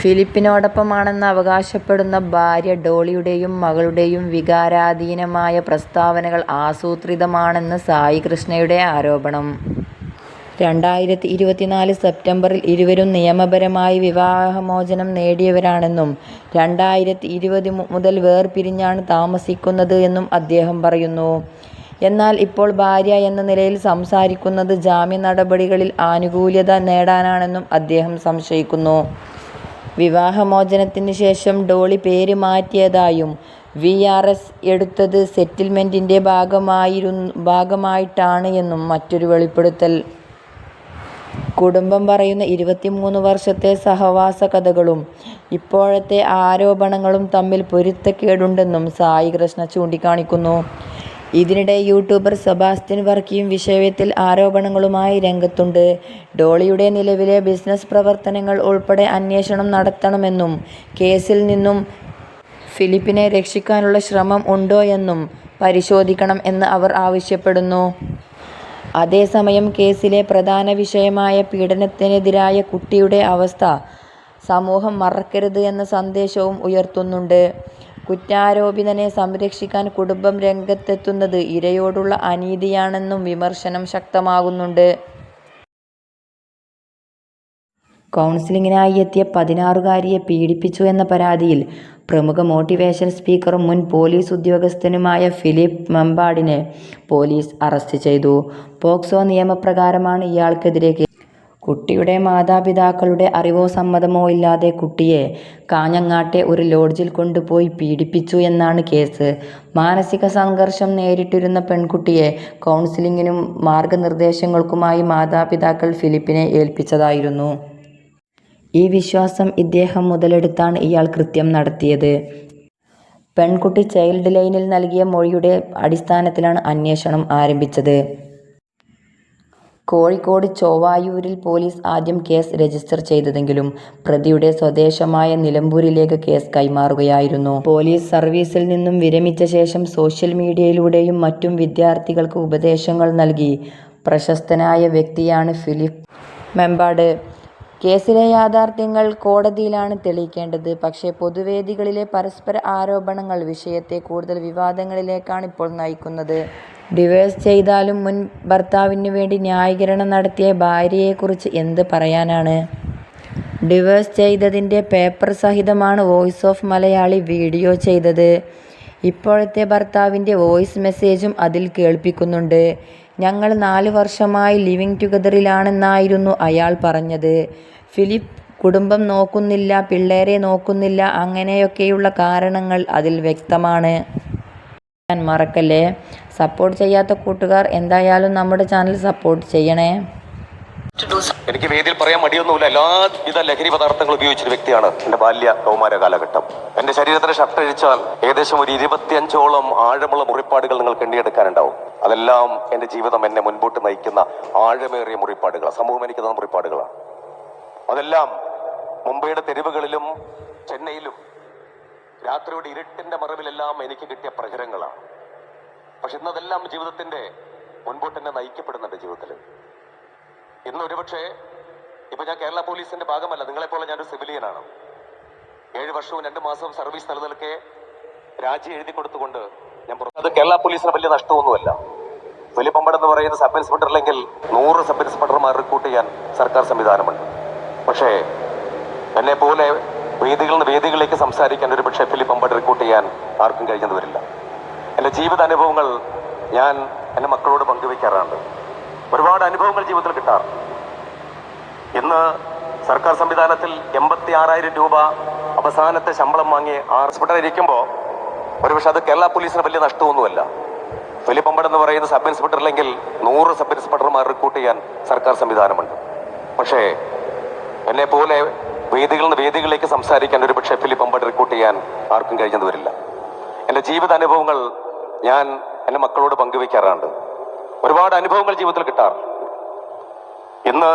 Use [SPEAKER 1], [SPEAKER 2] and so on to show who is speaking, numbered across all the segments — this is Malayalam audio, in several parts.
[SPEAKER 1] ഫിലിപ്പിനോടൊപ്പമാണെന്ന് അവകാശപ്പെടുന്ന ഭാര്യ ഡോളിയുടെയും മകളുടെയും വികാരാധീനമായ പ്രസ്താവനകൾ ആസൂത്രിതമാണെന്ന് സായി കൃഷ്ണയുടെ ആരോപണം. 2024 സെപ്റ്റംബറിൽ ഇരുവരും നിയമപരമായി വിവാഹമോചനം നേടിയവരാണെന്നും 2020 മുതൽ വേർപിരിഞ്ഞാണ് താമസിക്കുന്നത് എന്നും അദ്ദേഹം പറയുന്നു. എന്നാൽ ഇപ്പോൾ ഭാര്യ എന്ന നിലയിൽ സംസാരിക്കുന്നത് ജാമ്യ നടപടികളിൽ ആനുകൂല്യത നേടാനാണെന്നും അദ്ദേഹം സംശയിക്കുന്നു. വിവാഹമോചനത്തിന് ശേഷം ഡോളി പേര് മാറ്റിയതായും VRS എടുത്തത് സെറ്റിൽമെന്റിന്റെ ഭാഗമായിട്ടാണ് എന്നും മറ്റൊരു വെളിപ്പെടുത്തൽ. കുടുംബം പറയുന്ന 23 വർഷത്തെ സഹവാസ കഥകളും ഇപ്പോഴത്തെ ആരോപണങ്ങളും തമ്മിൽ പൊരുത്തക്കേടുണ്ടെന്നും സായി കൃഷ്ണ ചൂണ്ടിക്കാണിക്കുന്നു. ഇതിനിടെ യൂട്യൂബർ സെബാസ്റ്റ്യൻ വർക്കിയും വിഷയത്തിൽ ആരോപണങ്ങളുമായി രംഗത്തുണ്ട്. ഡോളിയുടെ നിലവിലെ ബിസിനസ് പ്രവർത്തനങ്ങൾ ഉൾപ്പെടെ അന്വേഷണം നടത്തണമെന്നും കേസിൽ നിന്നും ഫിലിപ്പിനെ രക്ഷിക്കാനുള്ള ശ്രമം ഉണ്ടോയെന്നും പരിശോധിക്കണം എന്ന് അവർ ആവശ്യപ്പെടുന്നു. അതേസമയം കേസിലെ പ്രധാന വിഷയമായ പീഡനത്തിനെതിരായ കുട്ടിയുടെ അവസ്ഥ സമൂഹം മറക്കരുത് എന്ന സന്ദേശവും ഉയർത്തുന്നുണ്ട്. കുറ്റാരോപിതനെ സംരക്ഷിക്കാൻ കുടുംബം രംഗത്തെത്തുന്നത് ഇരയോടുള്ള അനീതിയാണെന്നും വിമർശനം ശക്തമാകുന്നുണ്ട്. കൗൺസിലിംഗിനായി എത്തിയ 16-കാരിയെ പീഡിപ്പിച്ചു എന്ന പരാതിയിൽ പ്രമുഖ മോട്ടിവേഷൻ സ്പീക്കറും മുൻ പോലീസ് ഉദ്യോഗസ്ഥനുമായ ഫിലിപ്പ് മെമ്പാർഡിനെ പോലീസ് അറസ്റ്റ് ചെയ്തു. പോക്സോ നിയമപ്രകാരമാണ് ഇയാൾക്കെതിരെ കേസ്. കുട്ടിയുടെ മാതാപിതാക്കളുടെ അറിവോ സമ്മതമോ ഇല്ലാതെ കുട്ടിയെ കാഞ്ഞങ്ങാട്ടെ ഒരു ലോഡ്ജിൽ കൊണ്ടുപോയി പീഡിപ്പിച്ചു എന്നാണ് കേസ്. മാനസിക സംഘർഷം നേരിട്ടിരുന്ന പെൺകുട്ടിയെ കൗൺസിലിംഗിനും മാർഗനിർദ്ദേശങ്ങൾക്കുമായി മാതാപിതാക്കൾ ഫിലിപ്പിനെ ഏൽപ്പിച്ചതായിരുന്നു. ഈ വിശ്വാസം ഇദ്ദേഹം മുതലെടുത്താണ് ഇയാൾ കൃത്യം നടത്തിയത്. പെൺകുട്ടി ചൈൽഡ് ലൈനിൽ നൽകിയ മൊഴിയുടെ അടിസ്ഥാനത്തിലാണ് അന്വേഷണം ആരംഭിച്ചത്. കോഴിക്കോട് ചോവായൂരിൽ പോലീസ് ആദ്യം കേസ് രജിസ്റ്റർ ചെയ്തതെങ്കിലും പ്രതിയുടെ സ്വദേശമായ നിലമ്പൂരിലേക്ക് കേസ് കൈമാറുകയായിരുന്നു. പോലീസ് സർവീസിൽ നിന്നും വിരമിച്ച ശേഷം സോഷ്യൽ മീഡിയയിലൂടെയും മറ്റും വിദ്യാർത്ഥികൾക്ക് ഉപദേശങ്ങൾ നൽകി പ്രശസ്തനായ വ്യക്തിയാണ് ഫിലിപ്പ് മെമ്പാർഡ്. കേസിലെ യാഥാർത്ഥ്യങ്ങൾ കോടതിയിലാണ് തെളിയിക്കേണ്ടത്. പക്ഷേ പൊതുവേദികളിലെ പരസ്പര ആരോപണങ്ങൾ വിഷയത്തെ കൂടുതൽ വിവാദങ്ങളിലേക്കാണ് ഇപ്പോൾ നയിക്കുന്നത്. ഡിവോഴ്സ് ചെയ്താലും മുൻ ഭർത്താവിനു വേണ്ടി ന്യായീകരണം നടത്തിയ ഭാര്യയെക്കുറിച്ച് എന്ത് പറയാനാണ്? ഡിവോഴ്സ് ചെയ്തതിൻ്റെ പേപ്പർ സഹിതമാണ് വോയിസ് ഓഫ് മലയാളി വീഡിയോ ചെയ്തത്. ഇപ്പോഴത്തെ ഭർത്താവിൻ്റെ വോയിസ് മെസ്സേജും അതിൽ കേൾപ്പിക്കുന്നുണ്ട്. ഞങ്ങൾ 4 വർഷമായി ലിവിങ് ടുഗദറിലാണെന്നായിരുന്നു അയാൾ പറഞ്ഞത്. ഫിലിപ്പ് കുടുംബം നോക്കുന്നില്ല, പിള്ളേരെ നോക്കുന്നില്ല, അങ്ങനെയൊക്കെയുള്ള കാരണങ്ങൾ അതിൽ വ്യക്തമാണ്. മറക്കല്ലേ. സപ്പോർട്ട് ചെയ്യാത്ത കൂട്ടുകാർ എന്തായാലും നമ്മുടെ ചാനൽ സപ്പോർട്ട് ചെയ്യണേ.
[SPEAKER 2] എനിക്ക് വേദിയിൽ പറയാൻ മടിയൊന്നുമില്ല. എല്ലാവിധ ലഹരി പദാർത്ഥങ്ങൾ ഉപയോഗിച്ചൊരു വ്യക്തിയാണ് എന്റെ ബാല്യ കൗമാര കാലഘട്ടം. എന്റെ ശരീരത്തിന് ഷർട്ട് അഴിച്ചാൽ ഏകദേശം ഒരു 25ഓളം ആഴമുള്ള മുറിപ്പാടുകൾ നിങ്ങൾക്ക് എണ്ണിയെടുക്കാനുണ്ടാവും. അതെല്ലാം എന്റെ ജീവിതം എന്നെ മുൻപോട്ട് നയിക്കുന്ന ആഴമേറിയ മുറിപ്പാടുകളാണ്. സമൂഹം എനിക്ക് തന്ന മുറിപ്പാടുകളാണ്. അതെല്ലാം മുംബൈയുടെ തെരുവുകളിലും ചെന്നൈയിലും രാത്രിയുടെ ഇരുട്ടിന്റെ മറവിലെല്ലാം എനിക്ക് കിട്ടിയ പ്രഹരങ്ങളാണ്. പക്ഷെ ഇന്നതെല്ലാം ജീവിതത്തിന്റെ മുൻപോട്ട് എന്നെ നയിക്കപ്പെടുന്നുണ്ട്. ജീവിതത്തിൽ ഇന്ന് ഒരുപക്ഷെ ഇപ്പൊ ഞാൻ കേരള പോലീസിന്റെ ഭാഗമല്ല, നിങ്ങളെപ്പോലെ ഞാനൊരു സിവിലിയനാണ്. 7 വർഷവും 2 മാസവും സർവീസ് നിലനിൽക്കെ രാജി എഴുതി കൊടുത്തുകൊണ്ട് ഞാൻ അത് കേരള പോലീസിന് വലിയ നഷ്ടമൊന്നുമല്ല. ഫിലിപ്പ് മെമ്പാർഡ് എന്ന് പറയുന്ന സബ് ഇൻസ്പെക്ടർ അല്ലെങ്കിൽ 100 സബ് ഇൻസ്പെക്ടർമാർ റിക്രൂട്ട് ചെയ്യാൻ സർക്കാർ സംവിധാനമുണ്ട്. പക്ഷേ എന്നെ പോലെ വേദികളിൽ നിന്ന് വേദികളിലേക്ക് സംസാരിക്കാൻ ഒരു പക്ഷേ ഫിലിപ്പ് മെമ്പാർഡ് റിക്രൂട്ട് ചെയ്യാൻ ആർക്കും കഴിഞ്ഞെന്ന് വരില്ല. എൻ്റെ ജീവിത അനുഭവങ്ങൾ ഞാൻ എൻ്റെ മക്കളോട് പങ്കുവയ്ക്കാറുണ്ട്. ഒരുപാട് അനുഭവങ്ങൾ ജീവിതത്തിൽ കിട്ടാറ്. ഇന്ന് സർക്കാർ സംവിധാനത്തിൽ 86,000 രൂപ അവസാനത്തെ ശമ്പളം വാങ്ങി ഇൻസ്പെക്ടർ ഇരിക്കുമ്പോൾ ഒരുപക്ഷെ അത് കേരള പോലീസിന് വലിയ നഷ്ടമൊന്നുമല്ല. ഫിലിപ്പ് മെമ്പാർഡ് എന്ന് പറയുന്ന സബ് ഇൻസ്പെക്ടർ അല്ലെങ്കിൽ 100 സബ് ഇൻസ്പെക്ടർമാർ റിക്രൂട്ട് ചെയ്യാൻ സർക്കാർ സംവിധാനമുണ്ട്. പക്ഷേ എന്നെ പോലെ വേദികളിൽ നിന്ന് വേദികളിലേക്ക് സംസാരിക്കാൻ ഒരു പക്ഷേ ഫിലിപ്പ് മെമ്പാർഡ് റിക്രൂട്ട് ചെയ്യാൻ ആർക്കും കഴിഞ്ഞെന്ന് വരില്ല. എൻ്റെ ജീവിത അനുഭവങ്ങൾ ഞാൻ എൻ്റെ മക്കളോട് പങ്കുവയ്ക്കാറുണ്ട്. ഒരുപാട് അനുഭവങ്ങൾ ജീവിതത്തിൽ കിട്ടാറ്. ഇന്ന്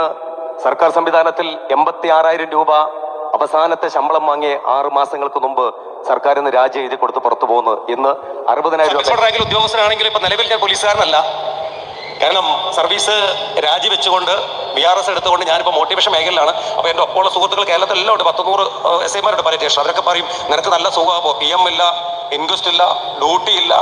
[SPEAKER 2] സർക്കാർ സംവിധാനത്തിൽ 86,000 രൂപ അവസാനത്തെ ശമ്പളം വാങ്ങി 6 മാസങ്ങൾക്ക് മുമ്പ് സർക്കാരിൽ നിന്ന് രാജി എഴുതി കൊടുത്ത് പുറത്തു പോകുന്നു. ഇന്ന് 60,000 രൂപ. ഉദ്യോഗസ്ഥനാണെങ്കിൽ ഇപ്പൊ നിലവിൽ ഞാൻ പോലീസുകാരനല്ല. കാരണം സർവീസ് രാജിവെച്ചുകൊണ്ട് BRS എടുത്തുകൊണ്ട് ഞാനിപ്പോൾ മോട്ടിവേഷൻ മേഖലയിലാണ്. അപ്പോൾ എൻ്റെ ഒപ്പമുള്ള സുഹൃത്തുക്കൾ കേരളത്തിലെല്ലാം ഉണ്ട്, 100 SIമാരുണ്ട് പല സ്റ്റേഷൻ. അവരൊക്കെ പറയും നിനക്ക് നല്ല സുഖമാകുമ്പോൾ PM ഇല്ല, ഇൻക്വസ്റ്റ് ഇല്ല, ഡ്യൂട്ടി ഇല്ല,